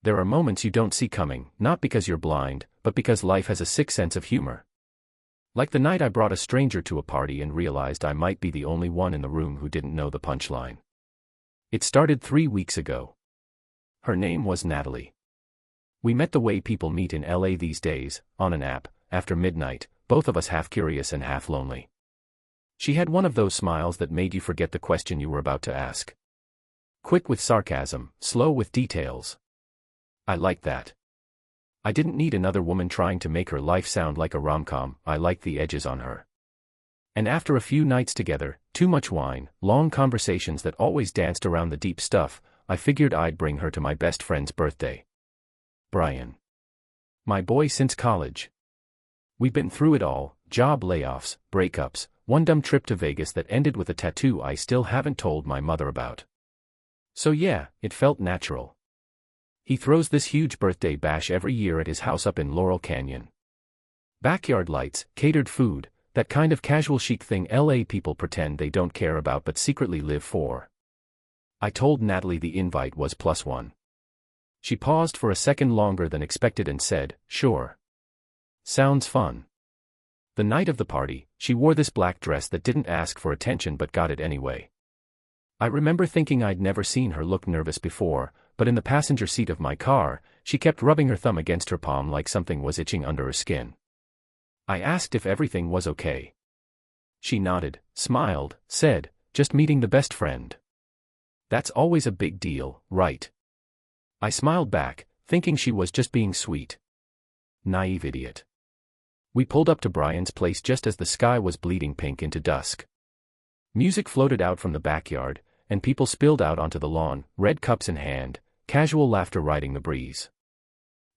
There are moments you don't see coming, not because you're blind, but because life has a sick sense of humor. Like the night I brought a stranger to a party and realized I might be the only one in the room who didn't know the punchline. It started 3 weeks ago. Her name was Natalie. We met the way people meet in LA these days, on an app, after midnight, both of us half curious and half lonely. She had one of those smiles that made you forget the question you were about to ask. Quick with sarcasm, slow with details. I liked that. I didn't need another woman trying to make her life sound like a rom-com. I liked the edges on her. And after a few nights together, too much wine, long conversations that always danced around the deep stuff, I figured I'd bring her to my best friend's birthday. Brian. My boy since college. We've been through it all, job layoffs, breakups, one dumb trip to Vegas that ended with a tattoo I still haven't told my mother about. So yeah, it felt natural. He throws this huge birthday bash every year at his house up in Laurel Canyon. Backyard lights, catered food, that kind of casual chic thing LA people pretend they don't care about but secretly live for. I told Natalie the invite was +1. She paused for a second longer than expected and said, "Sure. Sounds fun." The night of the party, she wore this black dress that didn't ask for attention but got it anyway. I remember thinking I'd never seen her look nervous before, but in the passenger seat of my car, she kept rubbing her thumb against her palm like something was itching under her skin. I asked if everything was okay. She nodded, smiled, said, "Just meeting the best friend." That's always a big deal, right? I smiled back, thinking she was just being sweet. Naive idiot. We pulled up to Brian's place just as the sky was bleeding pink into dusk. Music floated out from the backyard, and people spilled out onto the lawn, red cups in hand, casual laughter riding the breeze.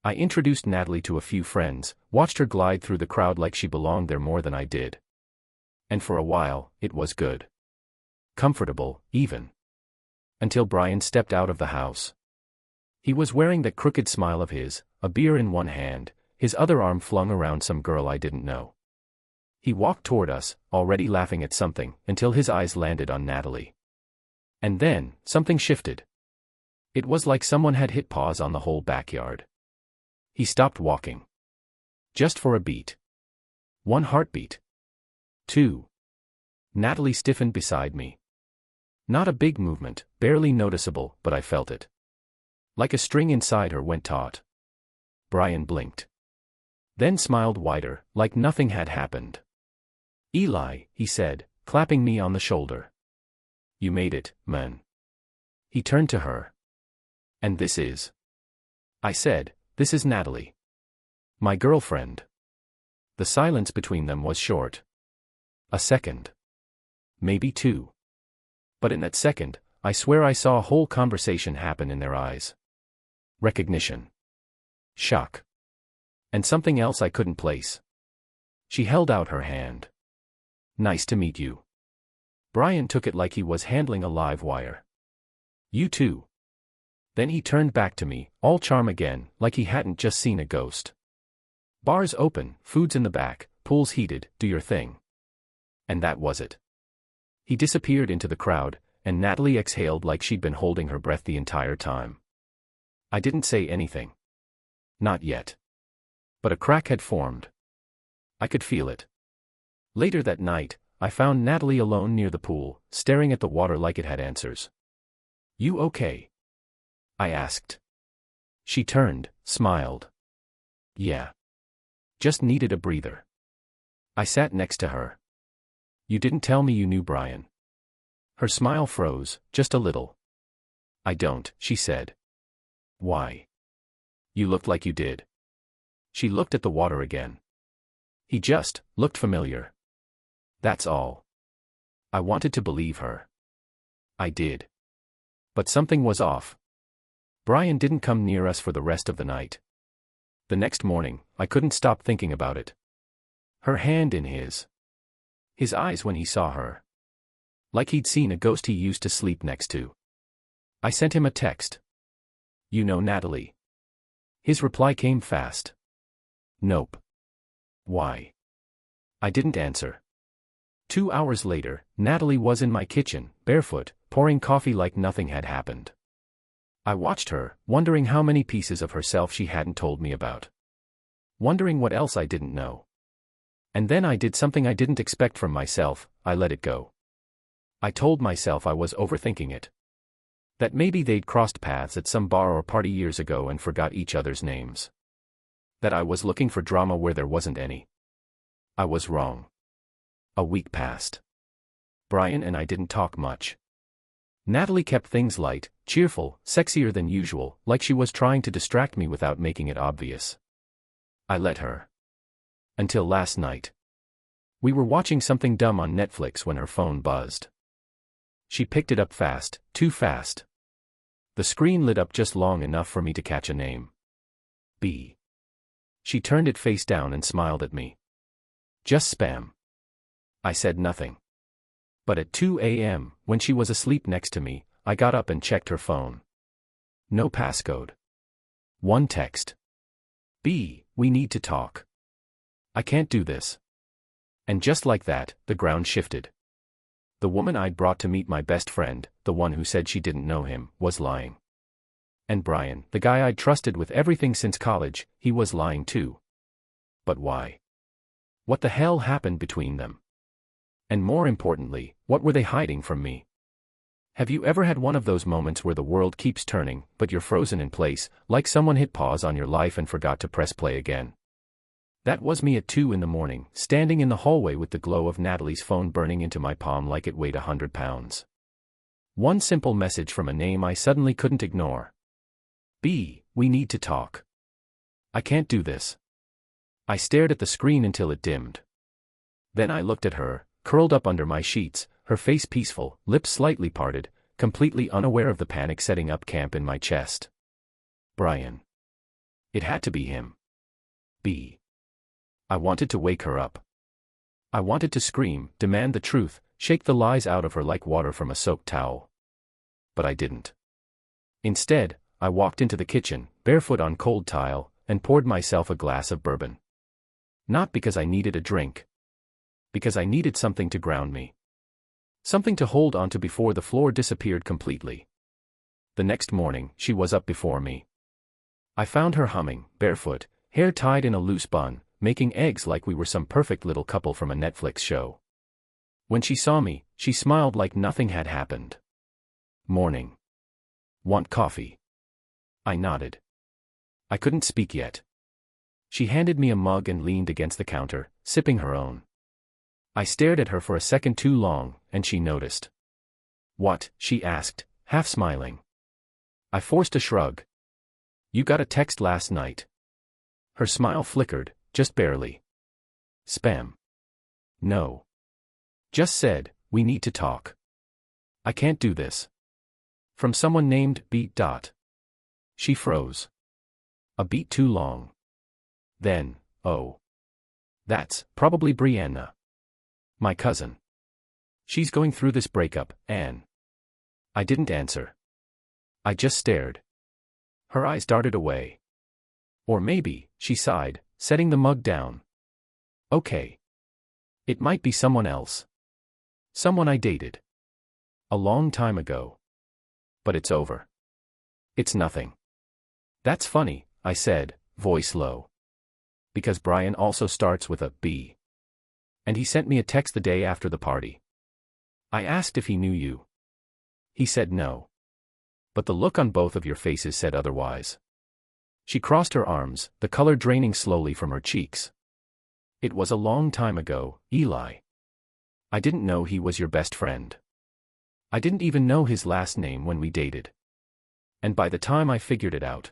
I introduced Natalie to a few friends, watched her glide through the crowd like she belonged there more than I did. And for a while, it was good. Comfortable, even. Until Brian stepped out of the house. He was wearing that crooked smile of his, a beer in one hand, his other arm flung around some girl I didn't know. He walked toward us, already laughing at something, until his eyes landed on Natalie. And then, something shifted. It was like someone had hit pause on the whole backyard. He stopped walking. Just for a beat. 1 heartbeat. 2. Natalie stiffened beside me. Not a big movement, barely noticeable, but I felt it. Like a string inside her went taut. Brian blinked. Then smiled wider, like nothing had happened. "Eli," he said, clapping me on the shoulder. "You made it, man." He turned to her. "And this is?" I said, "This is Natalie. My girlfriend." The silence between them was short. A second. Maybe 2. But in that second, I swear I saw a whole conversation happen in their eyes. Recognition. Shock. And something else I couldn't place. She held out her hand. "Nice to meet you." Brian took it like he was handling a live wire. "You too." Then he turned back to me, all charm again, like he hadn't just seen a ghost. "Bars open, food's in the back, pool's heated, do your thing." And that was it. He disappeared into the crowd, and Natalie exhaled like she'd been holding her breath the entire time. I didn't say anything. Not yet. But a crack had formed. I could feel it. Later that night, I found Natalie alone near the pool, staring at the water like it had answers. "You okay?" I asked. She turned, smiled. "Yeah. Just needed a breather." I sat next to her. "You didn't tell me you knew Brian." Her smile froze, just a little. "I don't," she said. "Why?" "You looked like you did." She looked at the water again. "He just looked familiar. That's all." I wanted to believe her. I did. But something was off. Brian didn't come near us for the rest of the night. The next morning, I couldn't stop thinking about it. Her hand in his. His eyes when he saw her. Like he'd seen a ghost he used to sleep next to. I sent him a text. "You know Natalie?" His reply came fast. "Nope." "Why?" I didn't answer. 2 hours later, Natalie was in my kitchen, barefoot, pouring coffee like nothing had happened. I watched her, wondering how many pieces of herself she hadn't told me about. Wondering what else I didn't know. And then I did something I didn't expect from myself. I let it go. I told myself I was overthinking it. That maybe they'd crossed paths at some bar or party years ago and forgot each other's names. That I was looking for drama where there wasn't any. I was wrong. A week passed. Brian and I didn't talk much. Natalie kept things light, cheerful, sexier than usual, like she was trying to distract me without making it obvious. I let her. Until last night. We were watching something dumb on Netflix when her phone buzzed. She picked it up fast, too fast. The screen lit up just long enough for me to catch a name. B. She turned it face down and smiled at me. Just spam. I said nothing. But at 2 a.m., when she was asleep next to me, I got up and checked her phone. No passcode. One text. B, we need to talk. I can't do this. And just like that, the ground shifted. The woman I'd brought to meet my best friend, the one who said she didn't know him, was lying. And Brian, the guy I'd trusted with everything since college, he was lying too. But why? What the hell happened between them? And more importantly, what were they hiding from me? Have you ever had one of those moments where the world keeps turning, but you're frozen in place, like someone hit pause on your life and forgot to press play again? That was me at 2 a.m, standing in the hallway with the glow of Natalie's phone burning into my palm like it weighed 100 pounds. One simple message from a name I suddenly couldn't ignore. B, we need to talk. I can't do this. I stared at the screen until it dimmed. Then I looked at her, curled up under my sheets, her face peaceful, lips slightly parted, completely unaware of the panic setting up camp in my chest. Brian. It had to be him. B. I wanted to wake her up. I wanted to scream, demand the truth, shake the lies out of her like water from a soaked towel. But I didn't. Instead, I walked into the kitchen, barefoot on cold tile, and poured myself a glass of bourbon. Not because I needed a drink. Because I needed something to ground me. Something to hold onto before the floor disappeared completely. The next morning, she was up before me. I found her humming, barefoot, hair tied in a loose bun, making eggs like we were some perfect little couple from a Netflix show. When she saw me, she smiled like nothing had happened. Morning. Want coffee? I nodded. I couldn't speak yet. She handed me a mug and leaned against the counter, sipping her own. I stared at her for a second too long, and she noticed. What? She asked, half smiling. I forced a shrug. You got a text last night. Her smile flickered, just barely. Spam. No. Just said, we need to talk. I can't do this. From someone named B. She froze. A beat too long. Then, oh. That's probably Brianna. My cousin. She's going through this breakup, Anne. I didn't answer. I just stared. Her eyes darted away. Or maybe, she sighed, setting the mug down. Okay. It might be someone else. Someone I dated. A long time ago. But it's over. It's nothing. That's funny, I said, voice low. Because Brian also starts with a B. And he sent me a text the day after the party. I asked if he knew you. He said no. But the look on both of your faces said otherwise. She crossed her arms, the color draining slowly from her cheeks. It was a long time ago, Eli. I didn't know he was your best friend. I didn't even know his last name when we dated. And by the time I figured it out.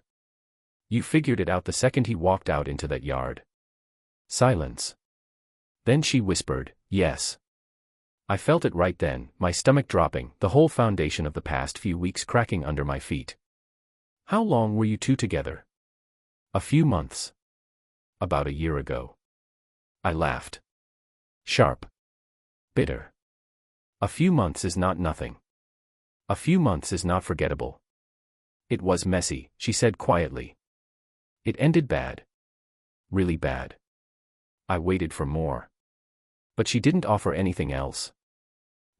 You figured it out the second he walked out into that yard. Silence. Then she whispered, yes. I felt it right then, my stomach dropping, the whole foundation of the past few weeks cracking under my feet. How long were you two together? A few months. About a year ago. I laughed. Sharp. Bitter. A few months is not nothing. A few months is not forgettable. It was messy, she said quietly. It ended bad. Really bad. I waited for more. But she didn't offer anything else.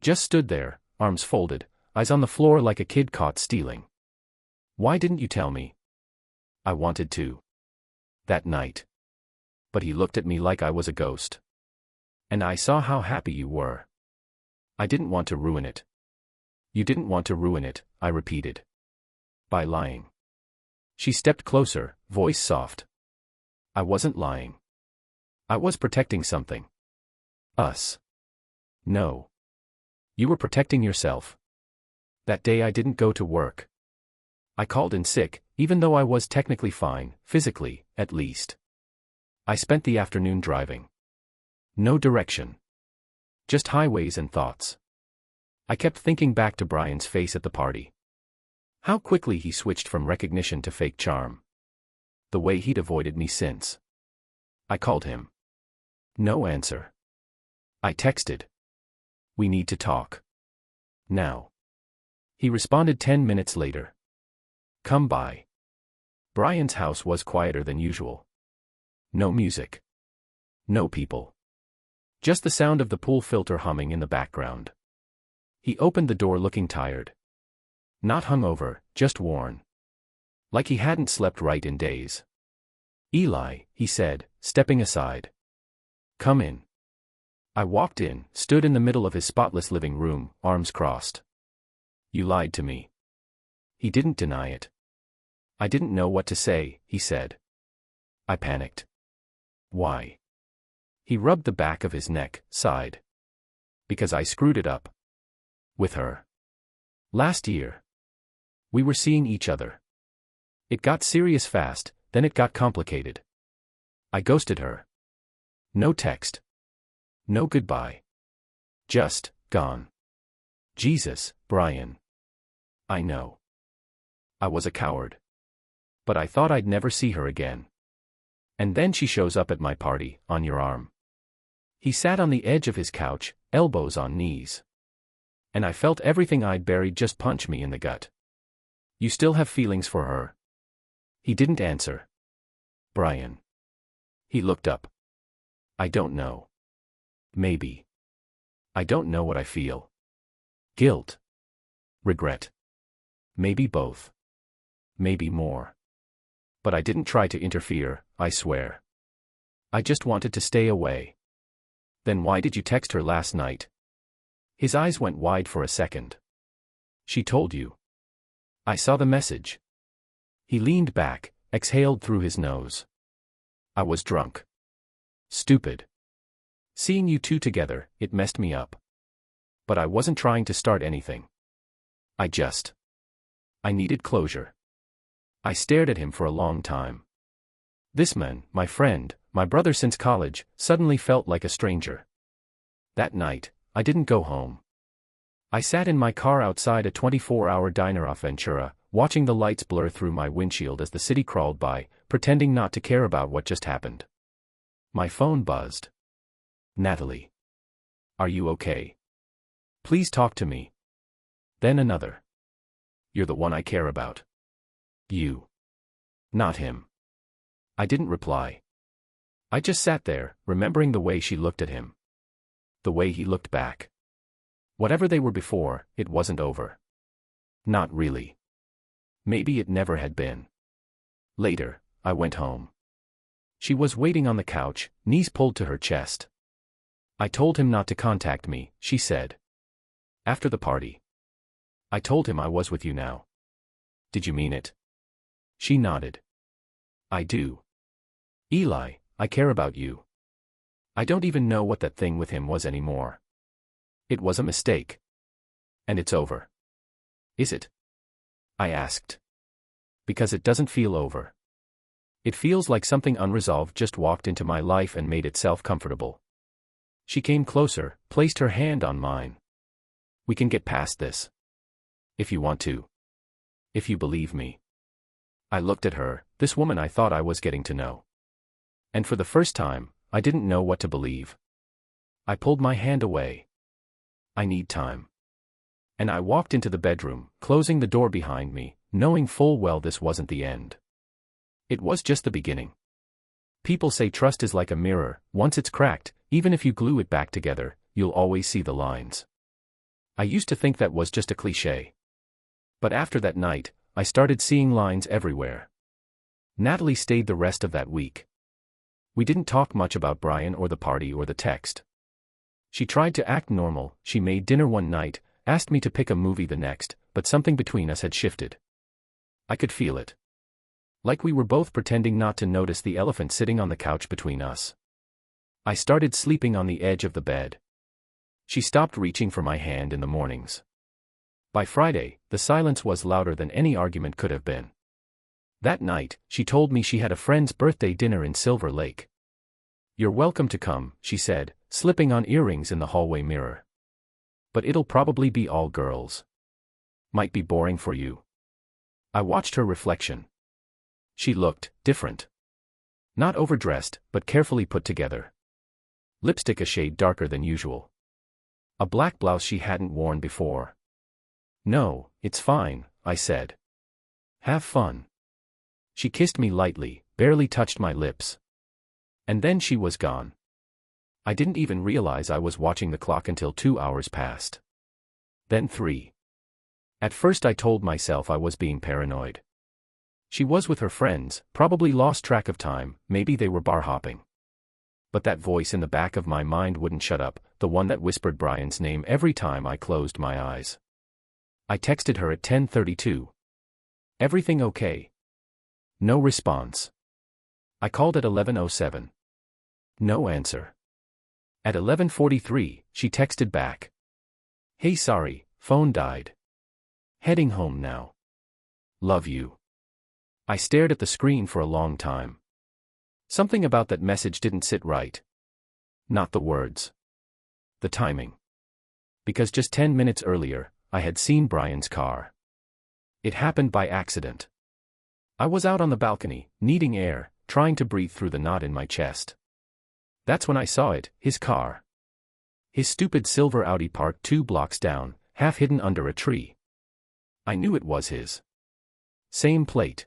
Just stood there, arms folded, eyes on the floor like a kid caught stealing. Why didn't you tell me? I wanted to. That night. But he looked at me like I was a ghost. And I saw how happy you were. I didn't want to ruin it. You didn't want to ruin it, I repeated. By lying. She stepped closer, voice soft. I wasn't lying. I was protecting something. Us. No. You were protecting yourself. That day I didn't go to work. I called in sick, even though I was technically fine, physically, at least. I spent the afternoon driving. No direction. Just highways and thoughts. I kept thinking back to Brian's face at the party. How quickly he switched from recognition to fake charm. The way he'd avoided me since. I called him. No answer. I texted. We need to talk. Now. He responded 10 minutes later. Come by. Brian's house was quieter than usual. No music. No people. Just the sound of the pool filter humming in the background. He opened the door looking tired. Not hungover, just worn. Like he hadn't slept right in days. Eli, he said, stepping aside. Come in. I walked in, stood in the middle of his spotless living room, arms crossed. You lied to me. He didn't deny it. I didn't know what to say, he said. I panicked. Why? He rubbed the back of his neck, sighed. Because I screwed it up. With her. Last year. We were seeing each other. It got serious fast, then it got complicated. I ghosted her. No text. No goodbye. Just, gone. Jesus, Brian. I know. I was a coward. But I thought I'd never see her again. And then she shows up at my party, on your arm. He sat on the edge of his couch, elbows on knees. And I felt everything I'd buried just punch me in the gut. You still have feelings for her? He didn't answer. Brian. He looked up. I don't know. Maybe. I don't know what I feel. Guilt. Regret. Maybe both. Maybe more. But I didn't try to interfere, I swear. I just wanted to stay away. Then why did you text her last night? His eyes went wide for a second. She told you. I saw the message. He leaned back, exhaled through his nose. I was drunk. Stupid. Seeing you two together, it messed me up. But I wasn't trying to start anything. I needed closure. I stared at him for a long time. This man, my friend, my brother since college, suddenly felt like a stranger. That night, I didn't go home. I sat in my car outside a 24-hour diner off Ventura, watching the lights blur through my windshield as the city crawled by, pretending not to care about what just happened. My phone buzzed. Natalie. Are you okay? Please talk to me. Then another. You're the one I care about. You. Not him. I didn't reply. I just sat there, remembering the way she looked at him. The way he looked back. Whatever they were before, it wasn't over. Not really. Maybe it never had been. Later, I went home. She was waiting on the couch, knees pulled to her chest. I told him not to contact me, she said. After the party. I told him I was with you now. Did you mean it? She nodded. I do. Eli, I care about you. I don't even know what that thing with him was anymore. It was a mistake. And it's over. Is it? I asked. Because it doesn't feel over. It feels like something unresolved just walked into my life and made itself comfortable. She came closer, placed her hand on mine. We can get past this. If you want to. If you believe me. I looked at her, this woman I thought I was getting to know. And for the first time, I didn't know what to believe. I pulled my hand away. I need time. And I walked into the bedroom, closing the door behind me, knowing full well this wasn't the end. It was just the beginning. People say trust is like a mirror, once it's cracked, even if you glue it back together, you'll always see the lines. I used to think that was just a cliché. But after that night, I started seeing lines everywhere. Natalie stayed the rest of that week. We didn't talk much about Brian or the party or the text. She tried to act normal, she made dinner one night, asked me to pick a movie the next, but something between us had shifted. I could feel it. Like we were both pretending not to notice the elephant sitting on the couch between us. I started sleeping on the edge of the bed. She stopped reaching for my hand in the mornings. By Friday, the silence was louder than any argument could have been. That night, she told me she had a friend's birthday dinner in Silver Lake. "You're welcome to come," she said, slipping on earrings in the hallway mirror. "But it'll probably be all girls. Might be boring for you." I watched her reflection. She looked different. Not overdressed, but carefully put together. Lipstick a shade darker than usual. A black blouse she hadn't worn before. "No, it's fine," I said. "Have fun." She kissed me lightly, barely touched my lips. And then she was gone. I didn't even realize I was watching the clock until 2 hours passed. Then 3. At first I told myself I was being paranoid. She was with her friends, probably lost track of time, maybe they were bar hopping. But that voice in the back of my mind wouldn't shut up, the one that whispered Brian's name every time I closed my eyes. I texted her at 10:32. "Everything okay?" No response. I called at 11:07. No answer. At 11:43, she texted back. "Hey, sorry, phone died. Heading home now. Love you." I stared at the screen for a long time. Something about that message didn't sit right. Not the words. The timing. Because just 10 minutes earlier, I had seen Brian's car. It happened by accident. I was out on the balcony, needing air, trying to breathe through the knot in my chest. That's when I saw it, his car. His stupid silver Audi parked 2 blocks down, half hidden under a tree. I knew it was his. Same plate.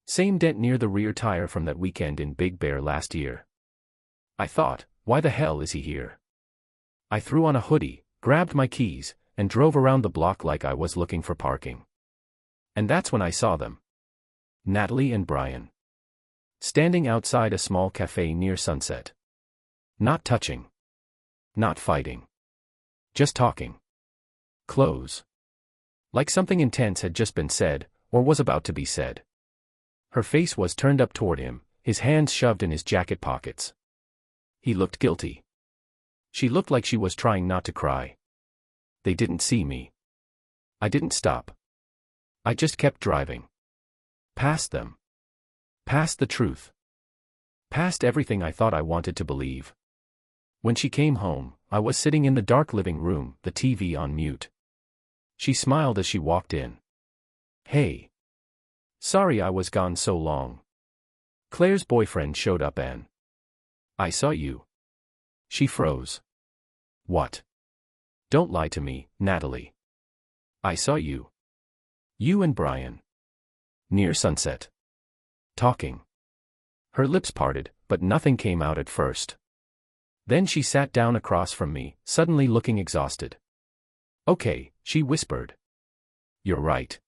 Same dent near the rear tire from that weekend in Big Bear last year. I thought, why the hell is he here? I threw on a hoodie, grabbed my keys, and drove around the block like I was looking for parking. And that's when I saw them. Natalie and Brian. Standing outside a small cafe near Sunset. Not touching. Not fighting. Just talking. Close. Like something intense had just been said, or was about to be said. Her face was turned up toward him, his hands shoved in his jacket pockets. He looked guilty. She looked like she was trying not to cry. They didn't see me. I didn't stop. I just kept driving. Past them. Past the truth. Past everything I thought I wanted to believe. When she came home, I was sitting in the dark living room, the TV on mute. She smiled as she walked in. "Hey. Sorry I was gone so long. Claire's boyfriend showed up and I saw you." She froze. "What?" "Don't lie to me, Natalie. I saw you. You and Brian. Near Sunset. Talking." Her lips parted, but nothing came out at first. Then she sat down across from me, suddenly looking exhausted. "Okay," she whispered. "You're right.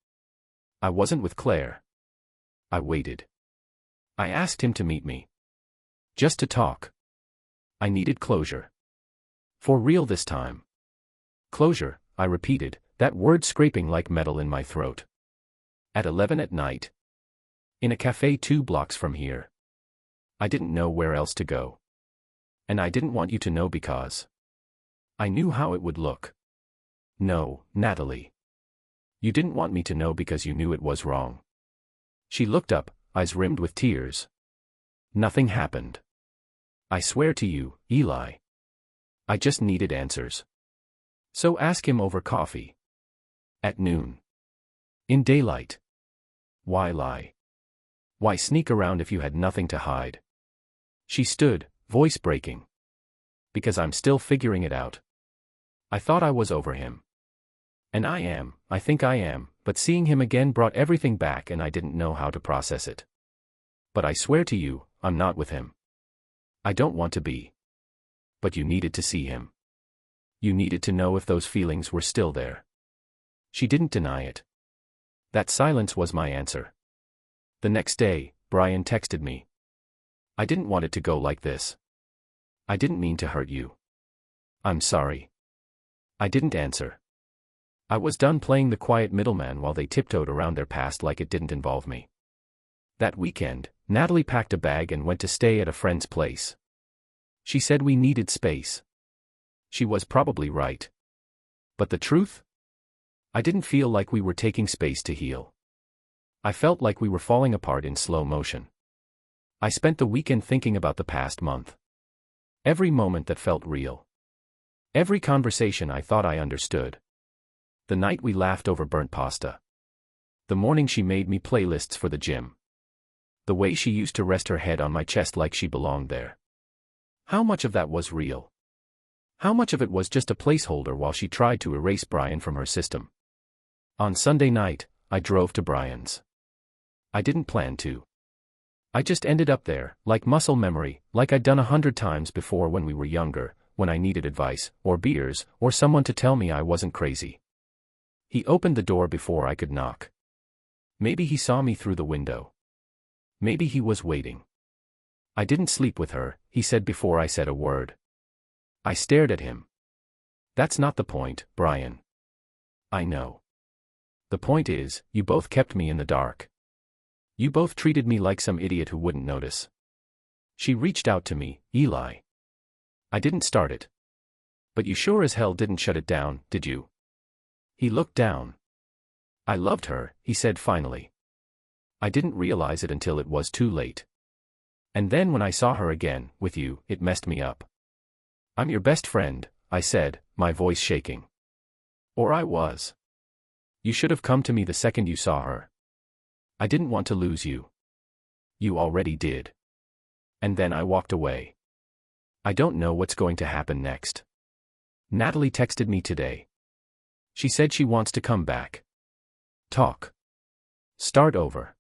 I wasn't with Claire." I waited. I asked him to meet me. Just to talk. I needed closure. For real this time. Closure, I repeated, that word scraping like metal in my throat. At 11 at night. In a cafe 2 blocks from here. I didn't know where else to go. And I didn't want you to know because I knew how it would look. No, Natalie. You didn't want me to know because you knew it was wrong. She looked up, eyes rimmed with tears. Nothing happened. I swear to you, Eli. I just needed answers. So ask him over coffee. At noon. In daylight. Why lie? Why sneak around if you had nothing to hide? She stood, voice breaking. Because I'm still figuring it out. I thought I was over him. And I think I am, but seeing him again brought everything back and I didn't know how to process it. But I swear to you, I'm not with him. I don't want to be. But you needed to see him. You needed to know if those feelings were still there. She didn't deny it. That silence was my answer. The next day, Brian texted me. I didn't want it to go like this. I didn't mean to hurt you. I'm sorry. I didn't answer. I was done playing the quiet middleman while they tiptoed around their past like it didn't involve me. That weekend, Natalie packed a bag and went to stay at a friend's place. She said we needed space. She was probably right. But the truth? I didn't feel like we were taking space to heal. I felt like we were falling apart in slow motion. I spent the weekend thinking about the past month. Every moment that felt real. Every conversation I thought I understood. The night we laughed over burnt pasta. The morning she made me playlists for the gym. The way she used to rest her head on my chest like she belonged there. How much of that was real? How much of it was just a placeholder while she tried to erase Brian from her system? On Sunday night, I drove to Brian's. I didn't plan to. I just ended up there, like muscle memory, like I'd done 100 times before when we were younger, when I needed advice, or beers, or someone to tell me I wasn't crazy. He opened the door before I could knock. Maybe he saw me through the window. Maybe he was waiting. I didn't sleep with her, he said before I said a word. I stared at him. That's not the point, Brian. I know. The point is, you both kept me in the dark. You both treated me like some idiot who wouldn't notice. She reached out to me, Eli. I didn't start it. But you sure as hell didn't shut it down, did you? He looked down. I loved her, he said finally. I didn't realize it until it was too late. And then when I saw her again, with you, it messed me up. I'm your best friend, I said, my voice shaking. Or I was. You should have come to me the second you saw her. I didn't want to lose you. You already did. And then I walked away. I don't know what's going to happen next. Natalie texted me today. She said she wants to come back. Talk. Start over.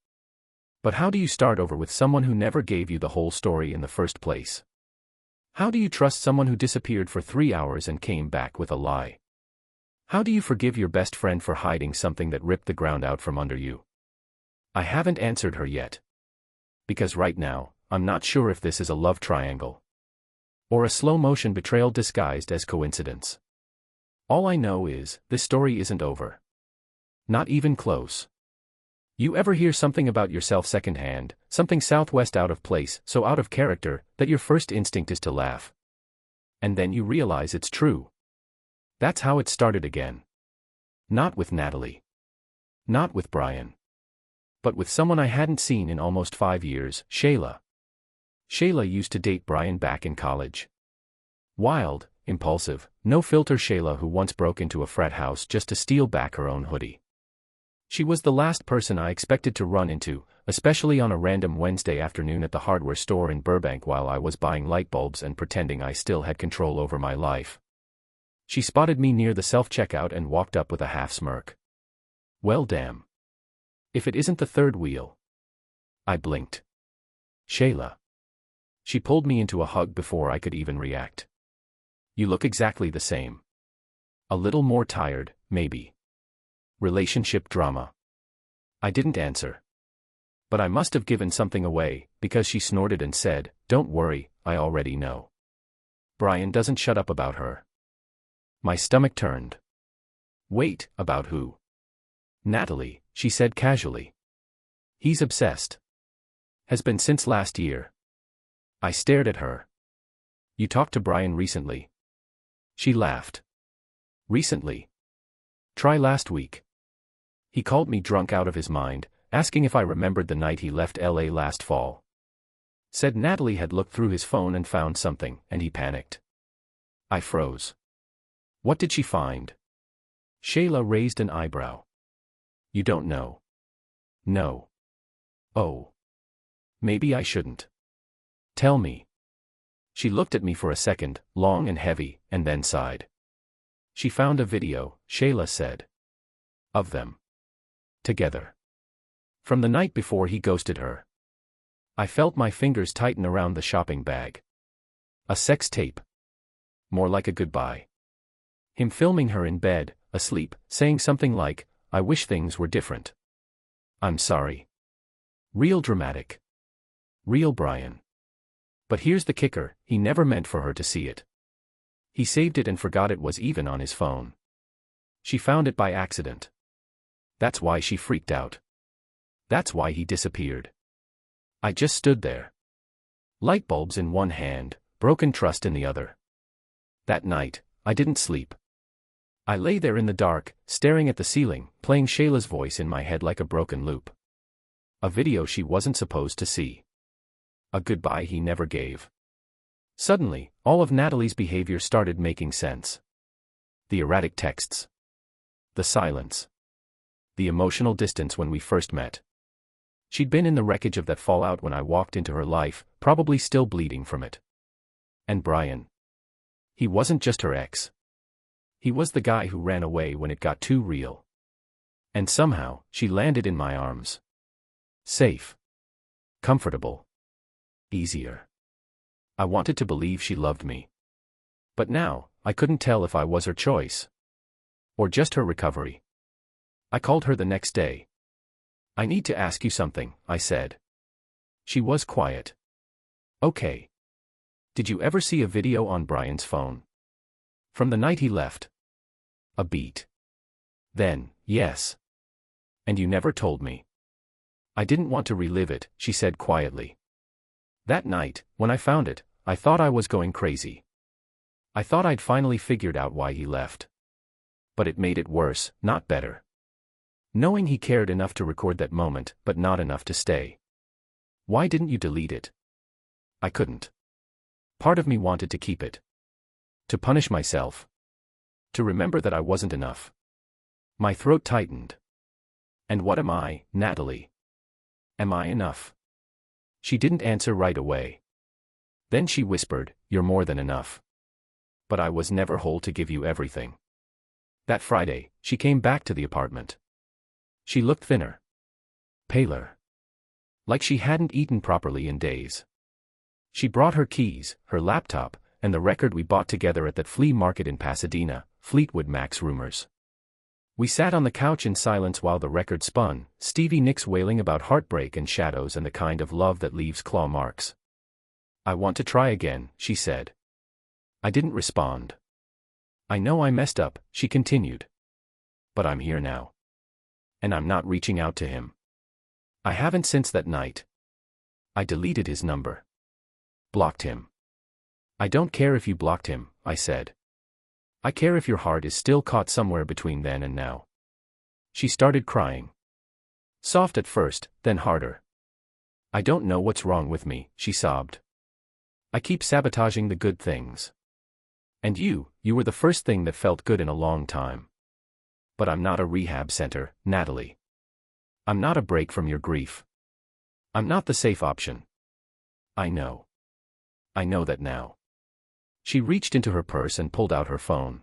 But how do you start over with someone who never gave you the whole story in the first place? How do you trust someone who disappeared for 3 hours and came back with a lie? How do you forgive your best friend for hiding something that ripped the ground out from under you? I haven't answered her yet. Because right now, I'm not sure if this is a love triangle. Or a slow-motion betrayal disguised as coincidence. All I know is, this story isn't over. Not even close. You ever hear something about yourself secondhand, something southwest out of place, so out of character, that your first instinct is to laugh? And then you realize it's true. That's how it started again. Not with Natalie. Not with Brian. But with someone I hadn't seen in almost 5 years, Shayla. Shayla used to date Brian back in college. Wild, impulsive, no-filter Shayla who once broke into a frat house just to steal back her own hoodie. She was the last person I expected to run into, especially on a random Wednesday afternoon at the hardware store in Burbank while I was buying light bulbs and pretending I still had control over my life. She spotted me near the self-checkout and walked up with a half-smirk. Well damn. If it isn't the third wheel. I blinked. Shayla. She pulled me into a hug before I could even react. You look exactly the same. A little more tired, maybe. Relationship drama. I didn't answer. But I must have given something away, because she snorted and said, "Don't worry, I already know. Brian doesn't shut up about her." My stomach turned. Wait, about who? Natalie, she said casually. He's obsessed. Has been since last year. I stared at her. You talked to Brian recently? She laughed. Recently? Try last week. He called me drunk out of his mind, asking if I remembered the night he left LA last fall. Said Natalie had looked through his phone and found something, and he panicked. I froze. What did she find? Shayla raised an eyebrow. You don't know. No. Oh. Maybe I shouldn't. Tell me. She looked at me for a second, long and heavy, and then sighed. She found a video, Shayla said. Of them. Together. From the night before he ghosted her. I felt my fingers tighten around the shopping bag. A sex tape. More like a goodbye. Him filming her in bed, asleep, saying something like, "I wish things were different." I'm sorry. Real dramatic. Real Brian. But here's the kicker, he never meant for her to see it. He saved it and forgot it was even on his phone. She found it by accident. That's why she freaked out. That's why he disappeared. I just stood there. Light bulbs in one hand, broken trust in the other. That night, I didn't sleep. I lay there in the dark, staring at the ceiling, playing Shayla's voice in my head like a broken loop. A video she wasn't supposed to see. A goodbye he never gave. Suddenly, all of Natalie's behavior started making sense. The erratic texts. The silence. The emotional distance when we first met. She'd been in the wreckage of that fallout when I walked into her life, probably still bleeding from it. And Brian. He wasn't just her ex. He was the guy who ran away when it got too real. And somehow, she landed in my arms. Safe. Comfortable. Easier. I wanted to believe she loved me. But now, I couldn't tell if I was her choice. Or just her recovery. I called her the next day. I need to ask you something, I said. She was quiet. Okay. Did you ever see a video on Brian's phone? From the night he left? A beat. Then, yes. And you never told me. I didn't want to relive it, she said quietly. That night, when I found it, I thought I was going crazy. I thought I'd finally figured out why he left. But it made it worse, not better. Knowing he cared enough to record that moment, but not enough to stay. Why didn't you delete it? I couldn't. Part of me wanted to keep it. To punish myself. To remember that I wasn't enough. My throat tightened. And what am I, Natalie? Am I enough? She didn't answer right away. Then she whispered, "You're more than enough. But I was never whole to give you everything." That Friday, she came back to the apartment. She looked thinner. Paler. Like she hadn't eaten properly in days. She brought her keys, her laptop, and the record we bought together at that flea market in Pasadena, Fleetwood Mac's Rumors. We sat on the couch in silence while the record spun, Stevie Nicks wailing about heartbreak and shadows and the kind of love that leaves claw marks. "I want to try again," she said. I didn't respond. "I know I messed up," she continued. "But I'm here now. And I'm not reaching out to him. I haven't since that night. I deleted his number. Blocked him." "I don't care if you blocked him," I said. "I care if your heart is still caught somewhere between then and now." She started crying. Soft at first, then harder. "I don't know what's wrong with me," she sobbed. "I keep sabotaging the good things. And you were the first thing that felt good in a long time. But I'm not a rehab center, Natalie. I'm not a break from your grief. I'm not the safe option. I know. I know that now." She reached into her purse and pulled out her phone.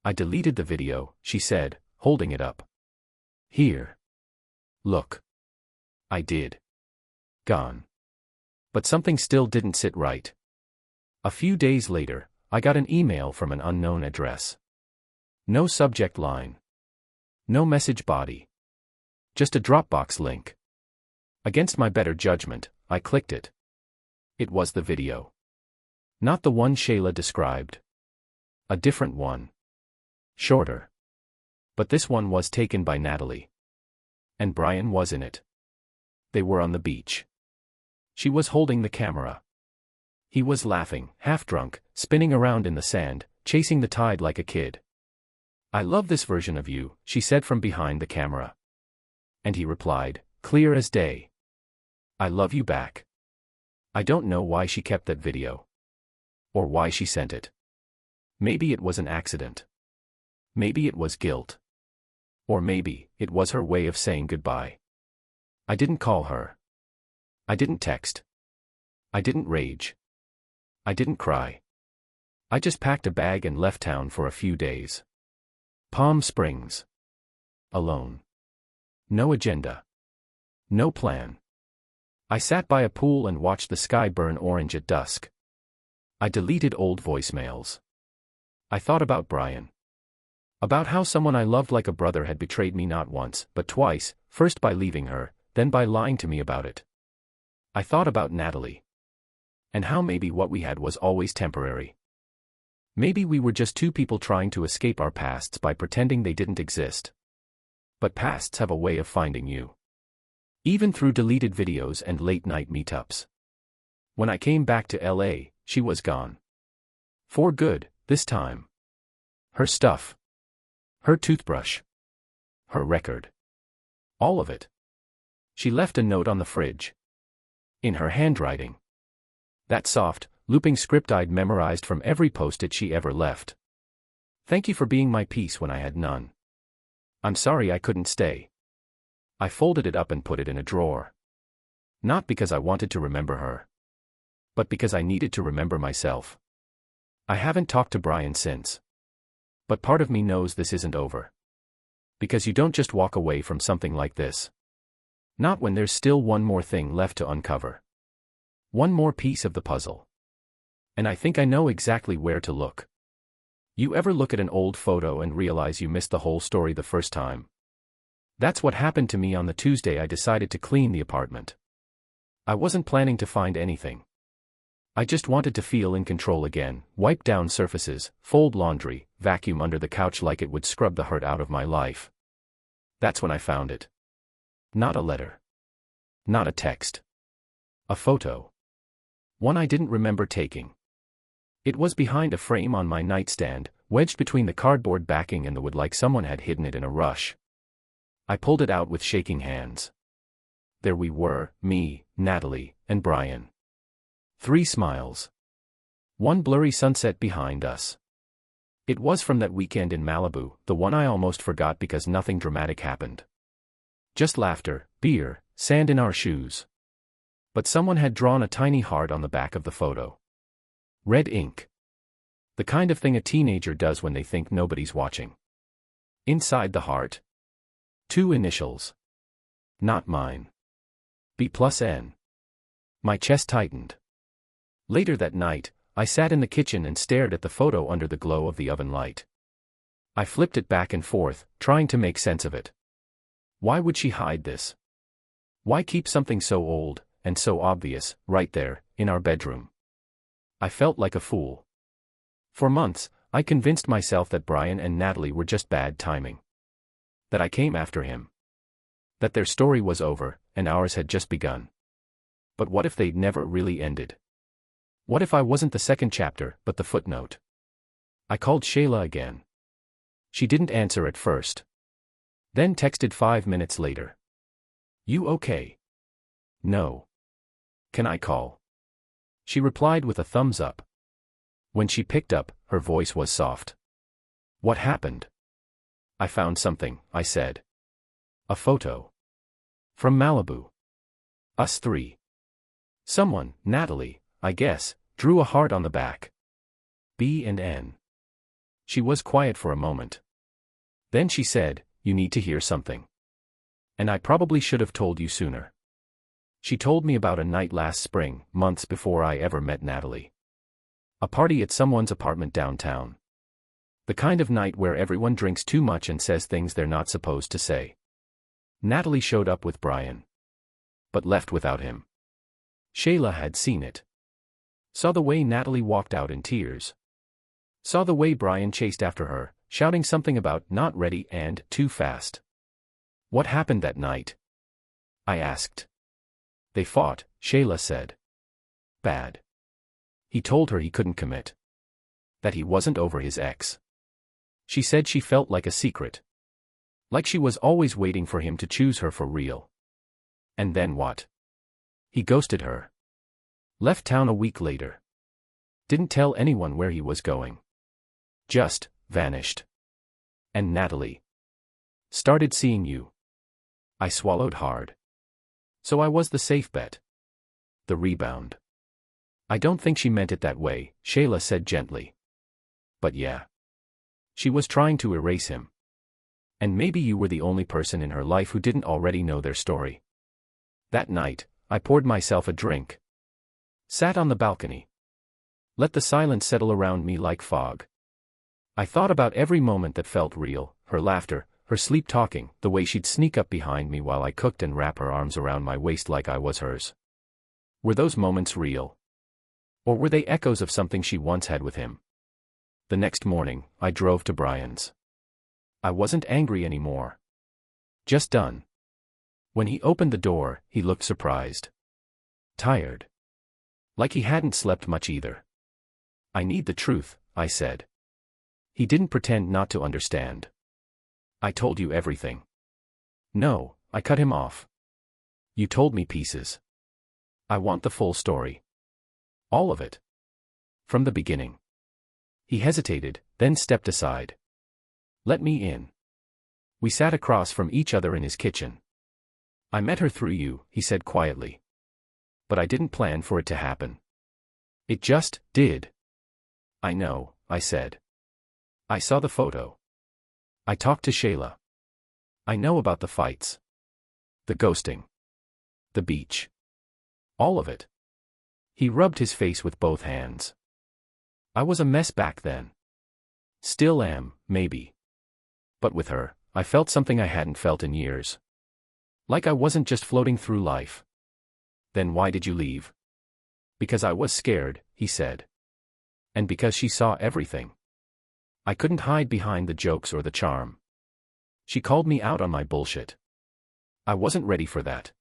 "I deleted the video," she said, holding it up. "Here. Look. I did. Gone." But something still didn't sit right. A few days later, I got an email from an unknown address. No subject line. No message body. Just a Dropbox link. Against my better judgment, I clicked it. It was the video. Not the one Shayla described. A different one. Shorter. But this one was taken by Natalie. And Brian was in it. They were on the beach. She was holding the camera. He was laughing, half drunk, spinning around in the sand, chasing the tide like a kid. "I love this version of you," she said from behind the camera. And he replied, clear as day, "I love you back." I don't know why she kept that video. Or why she sent it. Maybe it was an accident. Maybe it was guilt. Or maybe it was her way of saying goodbye. I didn't call her. I didn't text. I didn't rage. I didn't cry. I just packed a bag and left town for a few days. Palm Springs. Alone. No agenda. No plan. I sat by a pool and watched the sky burn orange at dusk. I deleted old voicemails. I thought about Brian. About how someone I loved like a brother had betrayed me not once, but twice, first by leaving her, then by lying to me about it. I thought about Natalie. And how maybe what we had was always temporary. Maybe we were just two people trying to escape our pasts by pretending they didn't exist. But pasts have a way of finding you. Even through deleted videos and late-night meetups. When I came back to LA, she was gone. For good, this time. Her stuff. Her toothbrush. Her record. All of it. She left a note on the fridge. In her handwriting. That soft, looping script I'd memorized from every post-it she ever left. Thank you for being my peace when I had none. I'm sorry I couldn't stay. I folded it up and put it in a drawer. Not because I wanted to remember her. But because I needed to remember myself. I haven't talked to Brian since. But part of me knows this isn't over. Because you don't just walk away from something like this. Not when there's still one more thing left to uncover. One more piece of the puzzle. And I think I know exactly where to look. You ever look at an old photo and realize you missed the whole story the first time? That's what happened to me on the Tuesday I decided to clean the apartment. I wasn't planning to find anything. I just wanted to feel in control again, wipe down surfaces, fold laundry, vacuum under the couch like it would scrub the hurt out of my life. That's when I found it. Not a letter. Not a text. A photo. One I didn't remember taking. It was behind a frame on my nightstand, wedged between the cardboard backing and the wood like someone had hidden it in a rush. I pulled it out with shaking hands. There we were, me, Natalie, and Brian. 3 smiles. One blurry sunset behind us. It was from that weekend in Malibu, the one I almost forgot because nothing dramatic happened. Just laughter, beer, sand in our shoes. But someone had drawn a tiny heart on the back of the photo. Red ink. The kind of thing a teenager does when they think nobody's watching. Inside the heart. 2 initials. Not mine. B+N. My chest tightened. Later that night, I sat in the kitchen and stared at the photo under the glow of the oven light. I flipped it back and forth, trying to make sense of it. Why would she hide this? Why keep something so old, and so obvious, right there, in our bedroom? I felt like a fool. For months, I convinced myself that Brian and Natalie were just bad timing. That I came after him. That their story was over, and ours had just begun. But what if they'd never really ended? What if I wasn't the second chapter, but the footnote? I called Shayla again. She didn't answer at first. Then texted 5 minutes later. You okay? No. Can I call? She replied with a thumbs up. When she picked up, her voice was soft. What happened? I found something, I said. A photo. From Malibu. Us 3. Someone, Natalie, I guess, drew a heart on the back. B and N. She was quiet for a moment. Then she said, you need to hear something. And I probably should have told you sooner. She told me about a night last spring, months before I ever met Natalie. A party at someone's apartment downtown. The kind of night where everyone drinks too much and says things they're not supposed to say. Natalie showed up with Brian. But left without him. Shayla had seen it. Saw the way Natalie walked out in tears. Saw the way Brian chased after her, shouting something about not ready and too fast. What happened that night? I asked. They fought, Shayla said. Bad. He told her he couldn't commit. That he wasn't over his ex. She said she felt like a secret. Like she was always waiting for him to choose her for real. And then what? He ghosted her. Left town a week later. Didn't tell anyone where he was going. Just vanished. And Natalie started seeing you. I swallowed hard. So I was the safe bet. The rebound. I don't think she meant it that way, Shayla said gently. But yeah. She was trying to erase him. And maybe you were the only person in her life who didn't already know their story. That night, I poured myself a drink. Sat on the balcony. Let the silence settle around me like fog. I thought about every moment that felt real, her laughter, her sleep talking, the way she'd sneak up behind me while I cooked and wrap her arms around my waist like I was hers. Were those moments real? Or were they echoes of something she once had with him? The next morning, I drove to Brian's. I wasn't angry anymore. Just done. When he opened the door, he looked surprised. Tired. Like he hadn't slept much either. I need the truth, I said. He didn't pretend not to understand. I told you everything. No, I cut him off. You told me pieces. I want the full story. All of it. From the beginning. He hesitated, then stepped aside. Let me in. We sat across from each other in his kitchen. I met her through you, he said quietly. But I didn't plan for it to happen. It just did. I know, I said. I saw the photo. I talked to Shayla. I know about the fights. The ghosting. The beach. All of it. He rubbed his face with both hands. I was a mess back then. Still am, maybe. But with her, I felt something I hadn't felt in years. Like I wasn't just floating through life. Then why did you leave? Because I was scared, he said. And because she saw everything. I couldn't hide behind the jokes or the charm. She called me out on my bullshit. I wasn't ready for that.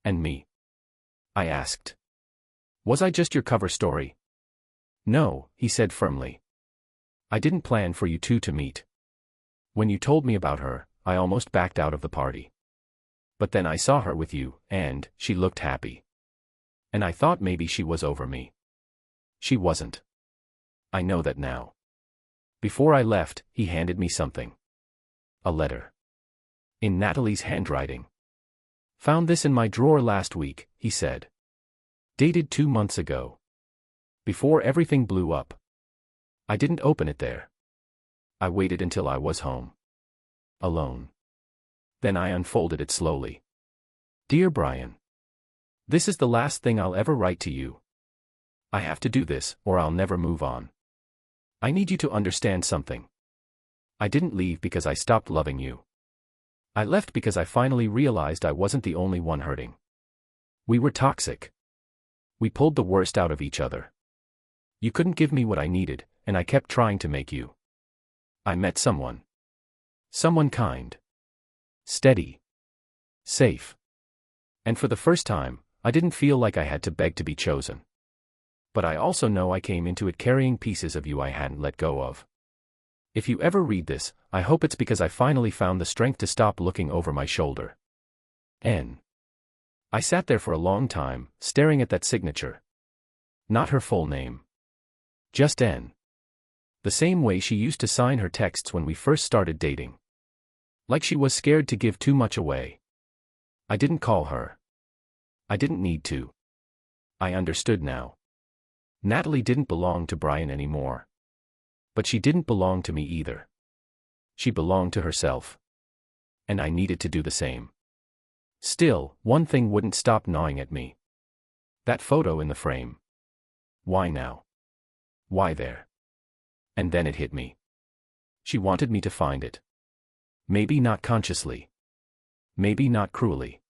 And me? I asked. Was I just your cover story? No, he said firmly. I didn't plan for you two to meet. When you told me about her, I almost backed out of the party. But then I saw her with you, and she looked happy. And I thought maybe she was over me. She wasn't. I know that now. Before I left, he handed me something. A letter. In Natalie's handwriting. Found this in my drawer last week, he said. Dated 2 months ago. Before everything blew up. I didn't open it there. I waited until I was home. Alone. Then I unfolded it slowly. Dear Brian. This is the last thing I'll ever write to you. I have to do this, or I'll never move on. I need you to understand something. I didn't leave because I stopped loving you. I left because I finally realized I wasn't the only one hurting. We were toxic. We pulled the worst out of each other. You couldn't give me what I needed, and I kept trying to make you. I met someone. Someone kind. Steady. Safe. And for the first time, I didn't feel like I had to beg to be chosen. But I also know I came into it carrying pieces of you I hadn't let go of. If you ever read this, I hope it's because I finally found the strength to stop looking over my shoulder. N. I sat there for a long time, staring at that signature. Not her full name. Just N. The same way she used to sign her texts when we first started dating. Like she was scared to give too much away. I didn't call her. I didn't need to. I understood now. Natalie didn't belong to Brian anymore. But she didn't belong to me either. She belonged to herself. And I needed to do the same. Still, one thing wouldn't stop gnawing at me. That photo in the frame. Why now? Why there? And then it hit me. She wanted me to find it. Maybe not consciously. Maybe not cruelly.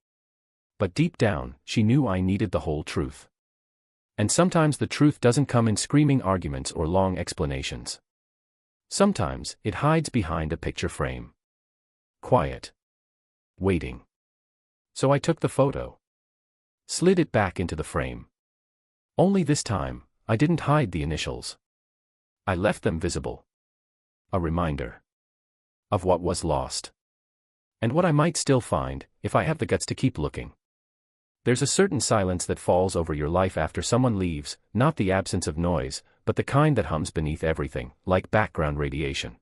But deep down, she knew I needed the whole truth. And sometimes the truth doesn't come in screaming arguments or long explanations. Sometimes, it hides behind a picture frame. Quiet. Waiting. So I took the photo. Slid it back into the frame. Only this time, I didn't hide the initials. I left them visible. A reminder. Of what was lost. And what I might still find, if I have the guts to keep looking. There's a certain silence that falls over your life after someone leaves, not the absence of noise, but the kind that hums beneath everything, like background radiation.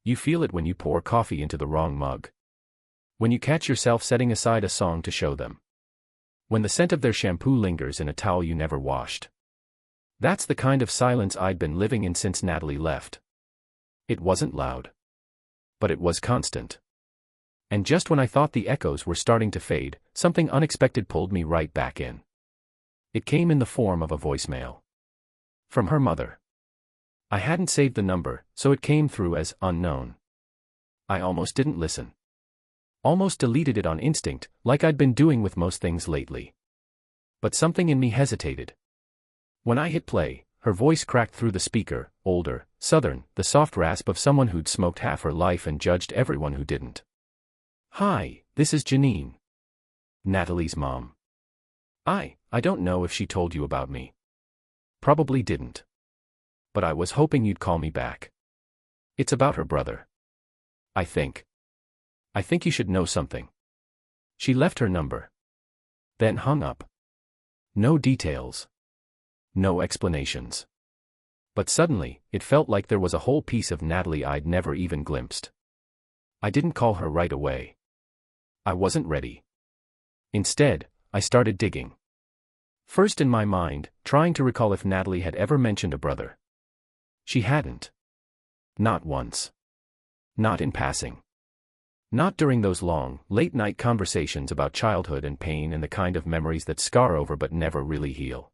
You feel it when you pour coffee into the wrong mug. When you catch yourself setting aside a song to show them. When the scent of their shampoo lingers in a towel you never washed. That's the kind of silence I'd been living in since Natalie left. It wasn't loud. But it was constant. And just when I thought the echoes were starting to fade, something unexpected pulled me right back in. It came in the form of a voicemail. From her mother. I hadn't saved the number, so it came through as unknown. I almost didn't listen. Almost deleted it on instinct, like I'd been doing with most things lately. But something in me hesitated. When I hit play, her voice cracked through the speaker, older, southern, the soft rasp of someone who'd smoked half her life and judged everyone who didn't. "Hi, this is Janine. Natalie's mom. I don't know if she told you about me. Probably didn't. But I was hoping you'd call me back. It's about her brother. I think you should know something." She left her number. Then hung up. No details. No explanations. But suddenly, it felt like there was a whole piece of Natalie I'd never even glimpsed. I didn't call her right away. I wasn't ready. Instead, I started digging. First in my mind, trying to recall if Natalie had ever mentioned a brother. She hadn't. Not once. Not in passing. Not during those long, late-night conversations about childhood and pain and the kind of memories that scar over but never really heal.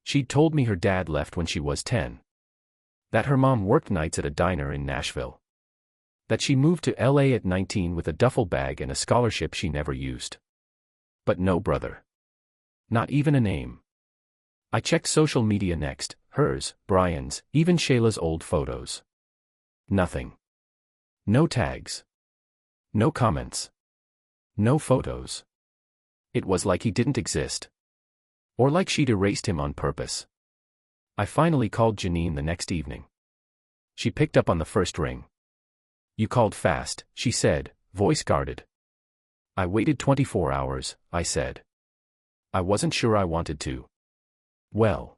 She'd told me her dad left when she was 10. That her mom worked nights at a diner in Nashville. That she moved to LA at 19 with a duffel bag and a scholarship she never used. But no brother. Not even a name. I checked social media next, hers, Brian's, even Shayla's old photos. Nothing. No tags. No comments. No photos. It was like he didn't exist. Or like she'd erased him on purpose. I finally called Janine the next evening. She picked up on the first ring. "You called fast," she said, voice guarded. "I waited 24 hours, I said. I wasn't sure I wanted to." "Well.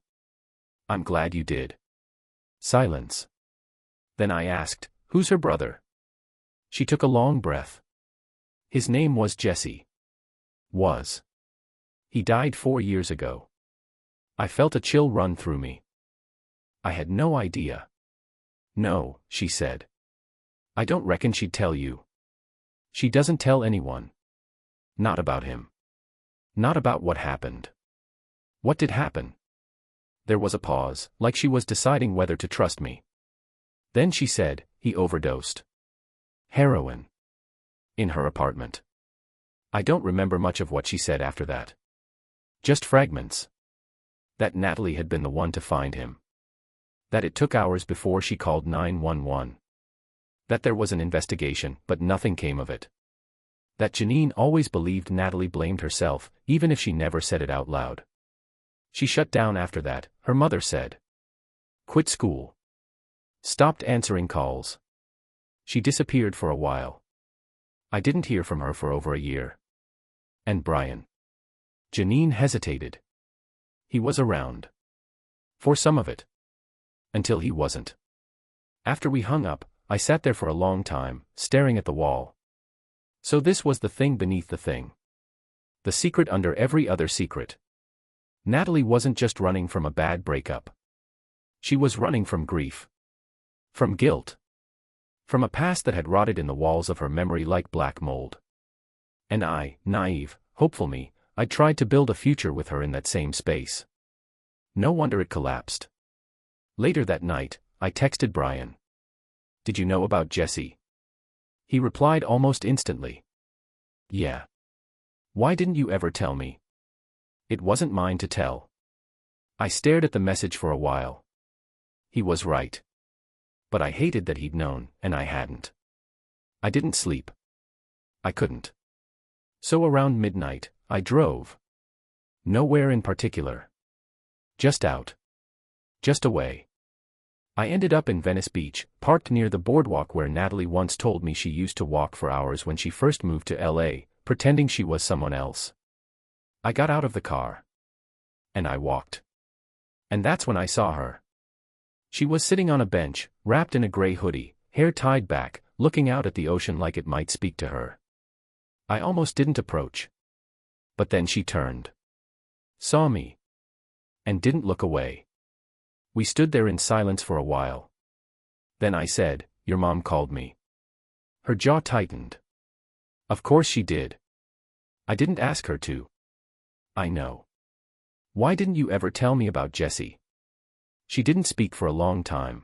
I'm glad you did." Silence. Then I asked, "Who's her brother?" She took a long breath. "His name was Jesse." Was. "He died 4 years ago." I felt a chill run through me. I had no idea. "No," she said. "I don't reckon she'd tell you." She doesn't tell anyone. Not about him. Not about what happened. What did happen? There was a pause, like she was deciding whether to trust me. Then she said, "He overdosed. Heroin. In her apartment." I don't remember much of what she said after that. Just fragments. That Natalie had been the one to find him. That it took hours before she called 911. That there was an investigation, but nothing came of it. That Janine always believed Natalie blamed herself, even if she never said it out loud. She shut down after that, her mother said. Quit school. Stopped answering calls. She disappeared for a while. I didn't hear from her for over a year. And Brian. Janine hesitated. He was around. For some of it. Until he wasn't. After we hung up, I sat there for a long time, staring at the wall. So this was the thing beneath the thing. The secret under every other secret. Natalie wasn't just running from a bad breakup. She was running from grief. From guilt. From a past that had rotted in the walls of her memory like black mold. And I, naive, hopeful me, I tried to build a future with her in that same space. No wonder it collapsed. Later that night, I texted Brian. "Did you know about Jesse?" He replied almost instantly. "Yeah. Why didn't you ever tell me?" It wasn't mine to tell. I stared at the message for a while. He was right. But I hated that he'd known, and I hadn't. I didn't sleep. I couldn't. So around midnight, I drove. Nowhere in particular. Just out. Just away. I ended up in Venice Beach, parked near the boardwalk where Natalie once told me she used to walk for hours when she first moved to LA, pretending she was someone else. I got out of the car. And I walked. And that's when I saw her. She was sitting on a bench, wrapped in a gray hoodie, hair tied back, looking out at the ocean like it might speak to her. I almost didn't approach. But then she turned. Saw me. And didn't look away. We stood there in silence for a while. Then I said, "Your mom called me." Her jaw tightened. Of course she did. I didn't ask her to. I know. Why didn't you ever tell me about Jesse? She didn't speak for a long time.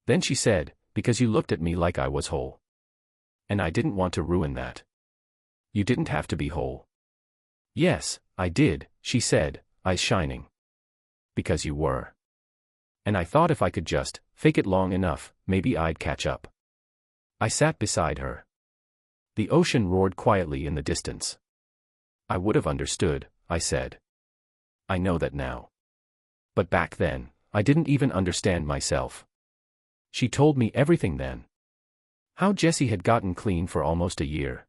Then she said, because you looked at me like I was whole. And I didn't want to ruin that. You didn't have to be whole. Yes, I did, she said, eyes shining. Because you were. And I thought if I could just fake it long enough, maybe I'd catch up. I sat beside her. The ocean roared quietly in the distance. I would have understood, I said. I know that now. But back then, I didn't even understand myself. She told me everything then. How Jesse had gotten clean for almost a year.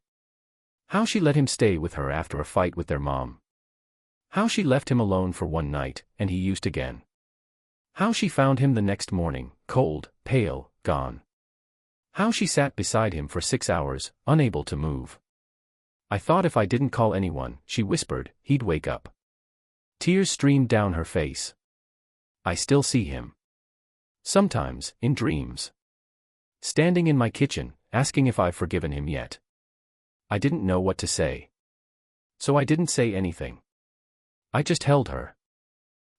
How she let him stay with her after a fight with their mom. How she left him alone for one night, and he used again. How she found him the next morning, cold, pale, gone. How she sat beside him for 6 hours, unable to move. I thought if I didn't call anyone, she whispered, he'd wake up. Tears streamed down her face. I still see him. Sometimes, in dreams. Standing in my kitchen, asking if I've forgiven him yet. I didn't know what to say. So I didn't say anything. I just held her.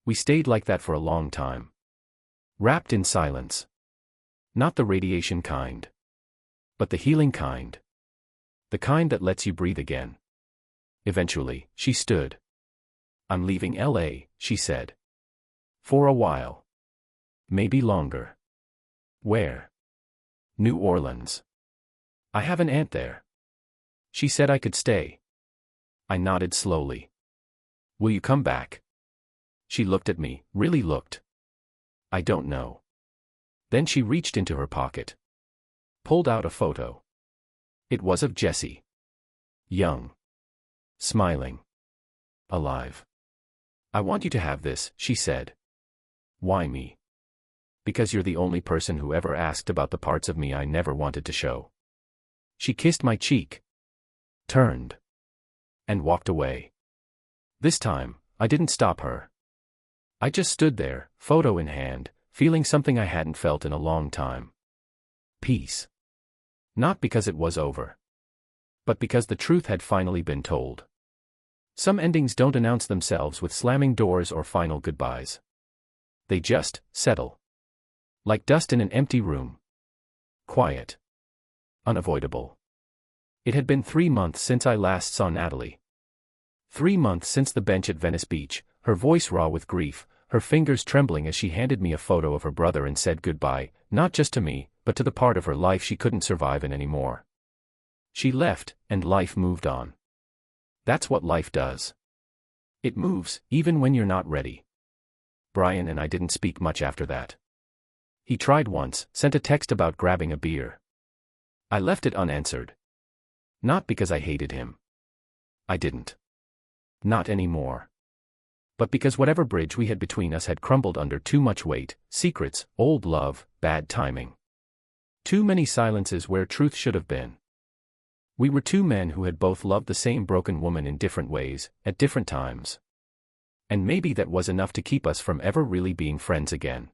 We stayed like that for a long time. Wrapped in silence. Not the radiation kind. But the healing kind. The kind that lets you breathe again. Eventually, she stood. I'm leaving LA, she said. For a while. Maybe longer. Where? New Orleans. I have an aunt there. She said I could stay. I nodded slowly. Will you come back? She looked at me, really looked. I don't know. Then she reached into her pocket. Pulled out a photo. It was of Jesse. Young. Smiling. Alive. I want you to have this, she said. Why me? Because you're the only person who ever asked about the parts of me I never wanted to show. She kissed my cheek. Turned. And walked away. This time, I didn't stop her. I just stood there, photo in hand, feeling something I hadn't felt in a long time. Peace. Not because it was over. But because the truth had finally been told. Some endings don't announce themselves with slamming doors or final goodbyes. They just settle. Like dust in an empty room. Quiet. Unavoidable. It had been 3 months since I last saw Natalie. 3 months since the bench at Venice Beach, her voice raw with grief, her fingers trembling as she handed me a photo of her brother and said goodbye, not just to me, but to the part of her life she couldn't survive in anymore. She left, and life moved on. That's what life does. It moves, even when you're not ready. Brian and I didn't speak much after that. He tried once, sent a text about grabbing a beer. I left it unanswered. Not because I hated him. I didn't. Not anymore. But because whatever bridge we had between us had crumbled under too much weight, secrets, old love, bad timing. Too many silences where truth should have been. We were two men who had both loved the same broken woman in different ways, at different times. And maybe that was enough to keep us from ever really being friends again.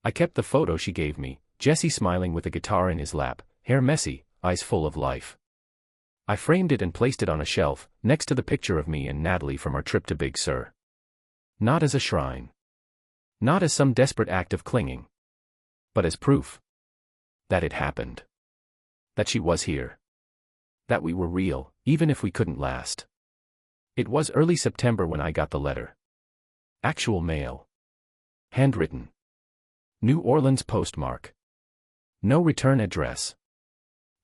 I kept the photo she gave me, Jesse smiling with a guitar in his lap, hair messy, eyes full of life. I framed it and placed it on a shelf, next to the picture of me and Natalie from our trip to Big Sur. Not as a shrine. Not as some desperate act of clinging. But as proof. That it happened. That she was here. That we were real, even if we couldn't last. It was early September when I got the letter. Actual mail. Handwritten. New Orleans postmark. No return address.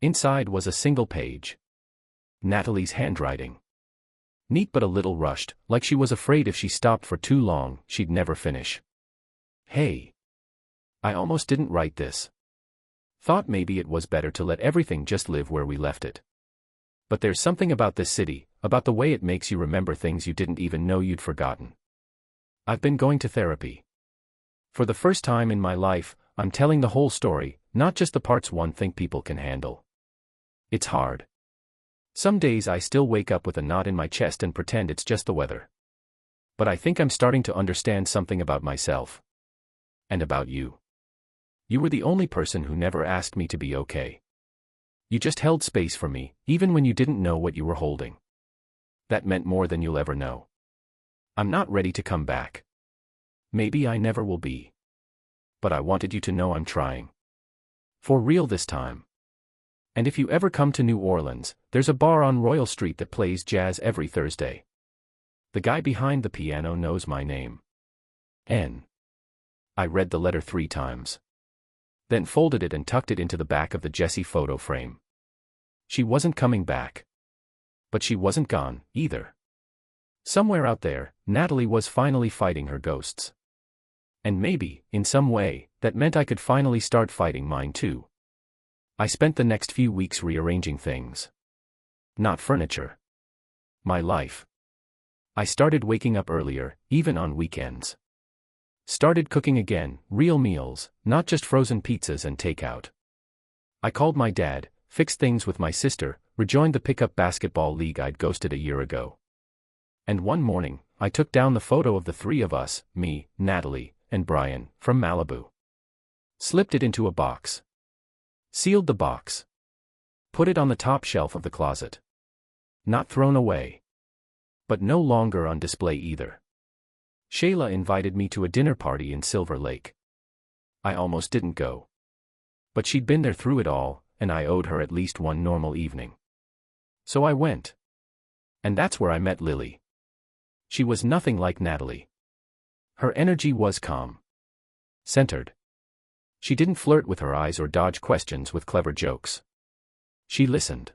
Inside was a single page. Natalie's handwriting. Neat but a little rushed, like she was afraid if she stopped for too long, she'd never finish. Hey. I almost didn't write this. Thought maybe it was better to let everything just live where we left it. But there's something about this city, about the way it makes you remember things you didn't even know you'd forgotten. I've been going to therapy. For the first time in my life, I'm telling the whole story, not just the parts one think people can handle. It's hard. Some days I still wake up with a knot in my chest and pretend it's just the weather. But I think I'm starting to understand something about myself. And about you. You were the only person who never asked me to be okay. You just held space for me, even when you didn't know what you were holding. That meant more than you'll ever know. I'm not ready to come back. Maybe I never will be. But I wanted you to know I'm trying. For real this time. And if you ever come to New Orleans, there's a bar on Royal Street that plays jazz every Thursday. The guy behind the piano knows my name. N. I read the letter 3 times. Then folded it and tucked it into the back of the Jessie photo frame. She wasn't coming back. But she wasn't gone, either. Somewhere out there, Natalie was finally fighting her ghosts. And maybe, in some way, that meant I could finally start fighting mine too. I spent the next few weeks rearranging things. Not furniture. My life. I started waking up earlier, even on weekends. Started cooking again, real meals, not just frozen pizzas and takeout. I called my dad, fixed things with my sister, rejoined the pickup basketball league I'd ghosted a year ago. And one morning, I took down the photo of the 3 of us, me, Natalie, and Brian, from Malibu. Slipped it into a box. Sealed the box. Put it on the top shelf of the closet. Not thrown away. But no longer on display either. Shayla invited me to a dinner party in Silver Lake. I almost didn't go. But she'd been there through it all, and I owed her at least one normal evening. So I went. And that's where I met Lily. She was nothing like Natalie. Her energy was calm. Centered. She didn't flirt with her eyes or dodge questions with clever jokes. She listened.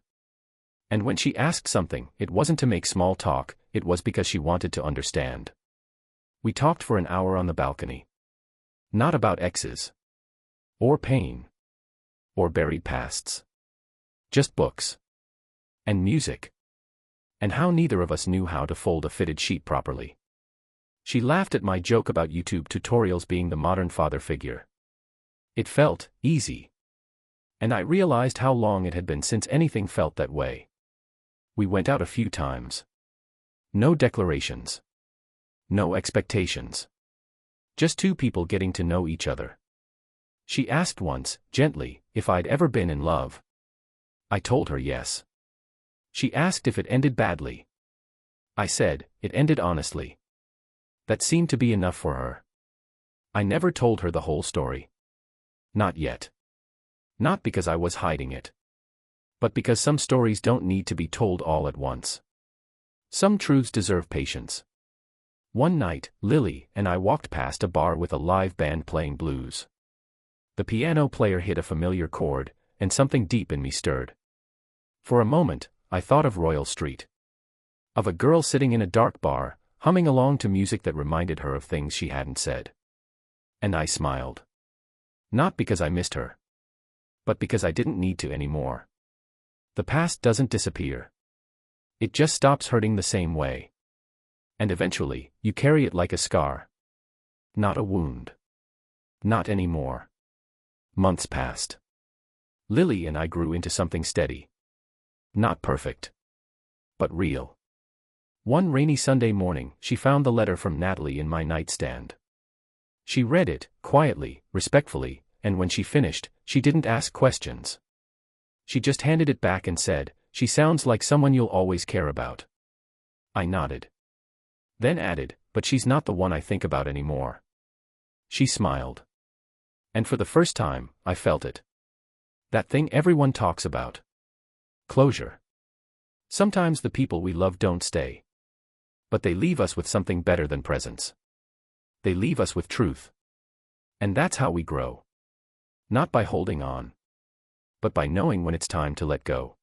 And when she asked something, it wasn't to make small talk, it was because she wanted to understand. We talked for an hour on the balcony. Not about exes. Or pain. Or buried pasts. Just books. And music. And how neither of us knew how to fold a fitted sheet properly. She laughed at my joke about YouTube tutorials being the modern father figure. It felt easy. And I realized how long it had been since anything felt that way. We went out a few times. No declarations. No expectations. Just 2 people getting to know each other. She asked once, gently, if I'd ever been in love. I told her yes. She asked if it ended badly. I said, it ended honestly. That seemed to be enough for her. I never told her the whole story. Not yet. Not because I was hiding it. But because some stories don't need to be told all at once. Some truths deserve patience. One night, Lily and I walked past a bar with a live band playing blues. The piano player hit a familiar chord, and something deep in me stirred. For a moment, I thought of Royal Street. Of a girl sitting in a dark bar, humming along to music that reminded her of things she hadn't said. And I smiled. Not because I missed her. But because I didn't need to anymore. The past doesn't disappear. It just stops hurting the same way. And eventually, you carry it like a scar. Not a wound. Not anymore. Months passed. Lily and I grew into something steady. Not perfect. But real. One rainy Sunday morning, she found the letter from Natalie in my nightstand. She read it, quietly, respectfully, and when she finished, she didn't ask questions. She just handed it back and said, "She sounds like someone you'll always care about." I nodded. Then added, "But she's not the one I think about anymore." She smiled. And for the first time, I felt it. That thing everyone talks about. Closure. Sometimes the people we love don't stay. But they leave us with something better than presence. They leave us with truth. And that's how we grow. Not by holding on. But by knowing when it's time to let go.